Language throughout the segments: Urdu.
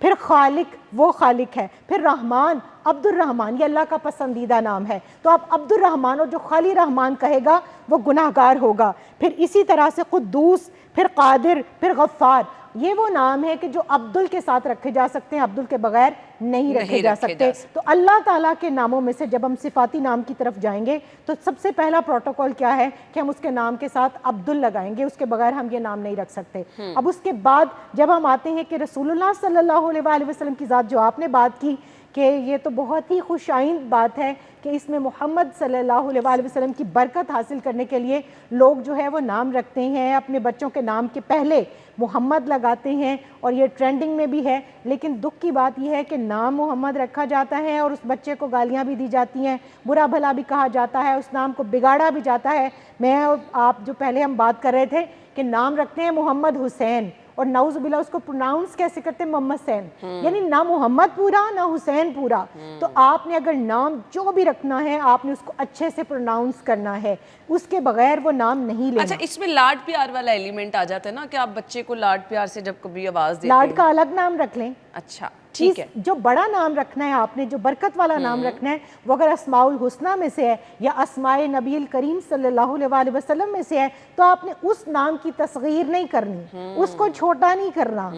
پھر خالق وہ خالق ہے، پھر رحمان عبد الرحمن یہ اللہ کا پسندیدہ نام ہے، تو آپ عبد الرحمن، اور جو خالی رحمان کہے گا وہ گناہ گار ہوگا۔ پھر اسی طرح سے قدوس، پھر قادر، پھر غفار، یہ وہ نام ہے کہ جو عبدل کے ساتھ رکھے جا سکتے ہیں، عبدل کے بغیر نہیں رکھے جا سکتے۔ تو اللہ تعالیٰ کے ناموں میں سے جب ہم صفاتی نام کی طرف جائیں گے تو سب سے پہلا پروٹوکول کیا ہے کہ ہم اس کے نام کے ساتھ عبدل لگائیں گے، اس کے بغیر ہم یہ نام نہیں رکھ سکتے۔ اب اس کے بعد جب ہم آتے ہیں کہ رسول اللہ صلی اللہ علیہ وآلہ وسلم کی ذات، جو آپ نے بات کی کہ یہ تو بہت ہی خوش آئند بات ہے کہ اس میں محمد صلی اللہ علیہ وآلہ وسلم کی برکت حاصل کرنے کے لیے لوگ جو ہے وہ نام رکھتے ہیں، اپنے بچوں کے نام کے پہلے محمد لگاتے ہیں، اور یہ ٹرینڈنگ میں بھی ہے۔ لیکن دکھ کی بات یہ ہے کہ نام محمد رکھا جاتا ہے اور اس بچے کو گالیاں بھی دی جاتی ہیں، برا بھلا بھی کہا جاتا ہے، اس نام کو بگاڑا بھی جاتا ہے۔ میں اور آپ جو پہلے ہم بات کر رہے تھے کہ نام رکھتے ہیں محمد حسین، اور نعوذ باللہ اس کو پروناؤنس کیسے کرتے ہیں؟ محمد حسین، یعنی نہ محمد پورا نہ حسین پورا۔ تو آپ نے اگر نام جو بھی رکھنا ہے آپ نے اس کو اچھے سے پروناؤنس کرنا ہے، اس کے بغیر وہ نام نہیں لینا۔ اچھا، اس میں لاڈ پیار والا ایلیمنٹ آ جاتا ہے نا کہ آپ بچے کو لاڈ پیار سے جب کبھی آواز دیتے ہیں، لاڈ کا الگ نام رکھ لیں۔ اچھا ٹھیک ہے، جو بڑا نام رکھنا ہے آپ نے، جو برکت والا نام رکھنا ہے، وہ اگر اسماء الحسنہ میں سے ہے یا اسماء نبی الکریم صلی اللہ علیہ وآلہ وسلم میں سے ہے تو آپ نے اس نام کی تصغیر نہیں کرنی، اس کو چھوٹا نہیں کرنا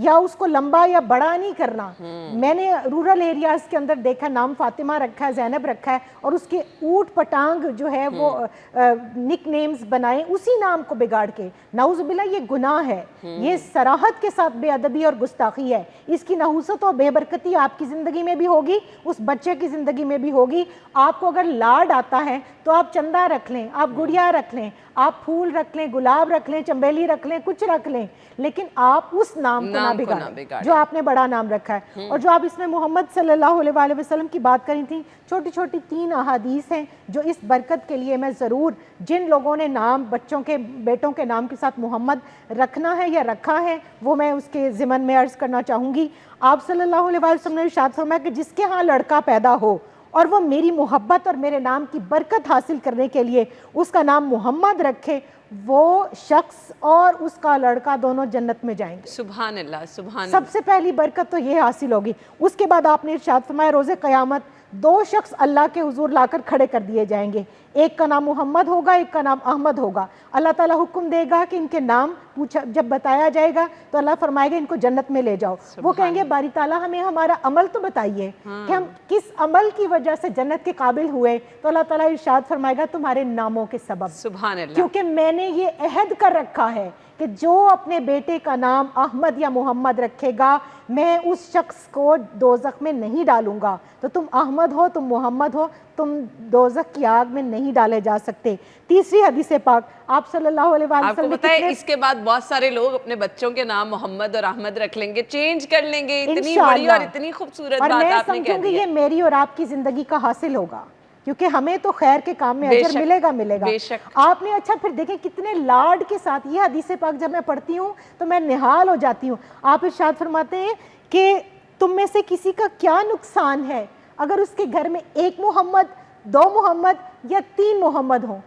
یا اس کو لمبا یا بڑا نہیں کرنا۔ میں نے رورل ایریاز کے اندر دیکھا نام فاطمہ رکھا ہے، زینب رکھا ہے، اور اس کے اوٹ پٹانگ جو ہے وہ نک نیمز بنائے اسی نام کو بگاڑ کے۔ نعوذ باللہ یہ گناہ ہے، یہ صراحت کے ساتھ بے ادبی اور گستاخی ہے۔ اس کی نحوست اور بے برکتی آپ کی زندگی میں بھی ہوگی، اس بچے کی زندگی میں بھی ہوگی۔ آپ کو اگر لاڈ آتا ہے تو آپ چندہ رکھ لیں، آپ گڑیا رکھ لیں، آپ پھول رکھ لیں، گلاب رکھ لیں، چنبیلی رکھ لیں، کچھ رکھ لیں، لیکن آپ اس نام کو نہ بگاڑیں جو آپ نے بڑا نام رکھا ہے۔ اور جو آپ اس میں محمد صلی اللہ علیہ وآلہ وسلم کی بات کری تھی، چھوٹی چھوٹی 3 احادیث ہیں جو اس برکت کے لیے میں ضرور جن لوگوں نے نام بچوں کے بیٹوں کے نام کے ساتھ محمد رکھنا ہے یا رکھا ہے وہ میں اس کے ضمن میں عرض کرنا چاہوں گی۔ آپ صلی اللہ علیہ وآلہ وسلم نے ارشاد فرمایا کہ جس کے ہاں لڑکا پیدا ہو اور وہ میری محبت اور میرے نام کی برکت حاصل کرنے کے لیے اس کا نام محمد رکھے، وہ شخص اور اس کا لڑکا دونوں جنت میں جائیں گے۔ سبحان اللہ، سبحان اللہ۔ سب سے پہلی برکت تو یہ حاصل ہوگی۔ اس کے بعد آپ نے ارشاد فرمایا روز قیامت 2 شخص اللہ کے حضور لا کر کھڑے کر دیے جائیں گے، ایک کا نام محمد ہوگا، ایک کا نام احمد ہوگا۔ اللہ تعالیٰ حکم دے گا کہ ان کے نام پوچھا جب بتایا جائے گا تو اللہ فرمائے گا ان کو جنت میں لے جاؤ۔ وہ کہیں گے باری تعالیٰ ہمیں ہمارا عمل تو بتائیے کہ ہم کس عمل کی وجہ سے جنت کے قابل ہوئے، تو اللہ تعالیٰ ارشاد فرمائے گا تمہارے ناموں کے سبب، سبحان اللہ، کیونکہ میں نے یہ عہد کر رکھا ہے کہ جو اپنے بیٹے کا نام احمد یا محمد رکھے گا میں اس شخص کو دوزخ میں نہیں ڈالوں گا۔ تو تم احمد ہو، تم محمد ہو، تم دوزخ کی آگ میں نہیں ڈالے جا سکتے۔ تیسری حدیث پاک آپ صلی اللہ علیہ وآلہ آپ کو وسلم پتہ ہے اس کے بعد بہت سارے لوگ اپنے بچوں کے نام محمد اور احمد رکھ لیں گے، چینج کر لیں گے۔ اتنی بڑی اور اتنی خوبصورت اور بات میں آپ نے کہہ سمجھوں گی دی ہے۔ یہ میری اور آپ کی زندگی کا حاصل ہوگا، کیونکہ ہمیں تو خیر کے کام میں اجر ملے گا بے شک۔ آپ نے اچھا پھر دیکھیں کتنے لاڈ کے ساتھ یہ حدیث پاک جب میں پڑھتی ہوں تو میں نہال ہو جاتی ہوں۔ آپ ارشاد فرماتے ہیں کہ تم میں سے کسی کا کیا نقصان ہے اگر اس کے گھر میں 1 محمد، 2 محمد یا 3 محمد ہوں؟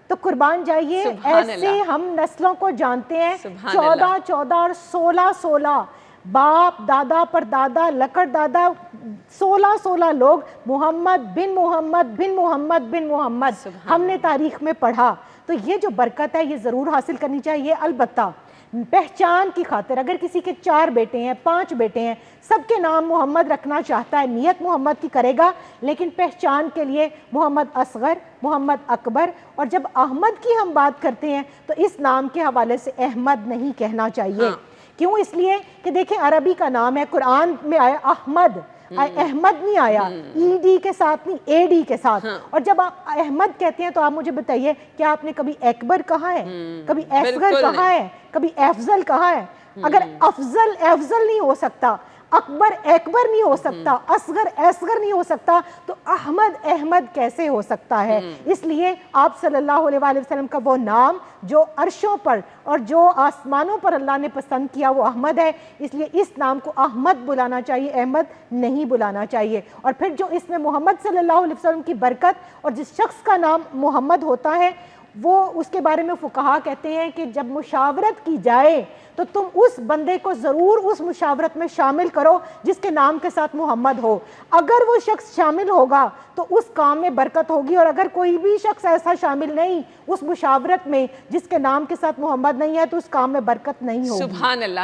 تو قربان جائیے، ایسے ہم نسلوں کو جانتے ہیں 14 14 اور 16 16 باپ دادا پر دادا لکڑ دادا 16 16 لوگ محمد بن محمد بن محمد بن محمد ہم نے تاریخ میں پڑھا۔ تو یہ جو برکت ہے یہ ضرور حاصل کرنی چاہیے۔ البتہ پہچان کی خاطر اگر کسی کے 4 بیٹے ہیں 5 بیٹے ہیں، سب کے نام محمد رکھنا چاہتا ہے، نیت محمد کی کرے گا، لیکن پہچان کے لیے محمد اصغر، محمد اکبر، اور جب احمد کی ہم بات کرتے ہیں تو اس نام کے حوالے سے احمد نہیں کہنا چاہیے۔ کیوں؟ اس لیے کہ دیکھیں عربی کا نام ہے، قرآن میں آیا احمد، احمد نہیں آیا، ای ڈی کے ساتھ نہیں، اے ڈی کے ساتھ۔ اور جب آپ احمد کہتے ہیں تو آپ مجھے بتائیے کیا آپ نے کبھی اکبر کہا ہے، کبھی اصغر کہا ہے، کبھی افضل کہا ہے؟ اگر افضل افضل نہیں ہو سکتا، اکبر اکبر نہیں ہو سکتا، اصغر اصغر نہیں ہو سکتا، تو احمد احمد کیسے ہو سکتا ہے؟ اس لیے آپ صلی اللہ علیہ وآلہ وسلم کا وہ نام جو عرشوں پر اور جو آسمانوں پر اللہ نے پسند کیا وہ احمد ہے، اس لیے اس نام کو احمد بلانا چاہیے، احمد نہیں بلانا چاہیے۔ اور پھر جو اس میں محمد صلی اللہ علیہ وسلم کی برکت، اور جس شخص کا نام محمد ہوتا ہے وہ اس کے بارے میں فقہا کہتے ہیں کہ جب مشاورت کی جائے تو تم اس بندے کو ضرور اس مشاورت میں شامل کرو جس کے نام کے ساتھ محمد ہو. اگر وہ شخص شامل ہوگا تو اس کام میں برکت ہوگی, اور اگر کوئی بھی شخص ایسا شامل نہیں اس مشاورت میں جس کے نام کے ساتھ محمد نہیں ہے تو اس کام میں برکت نہیں ہوگی. سبحان اللہ.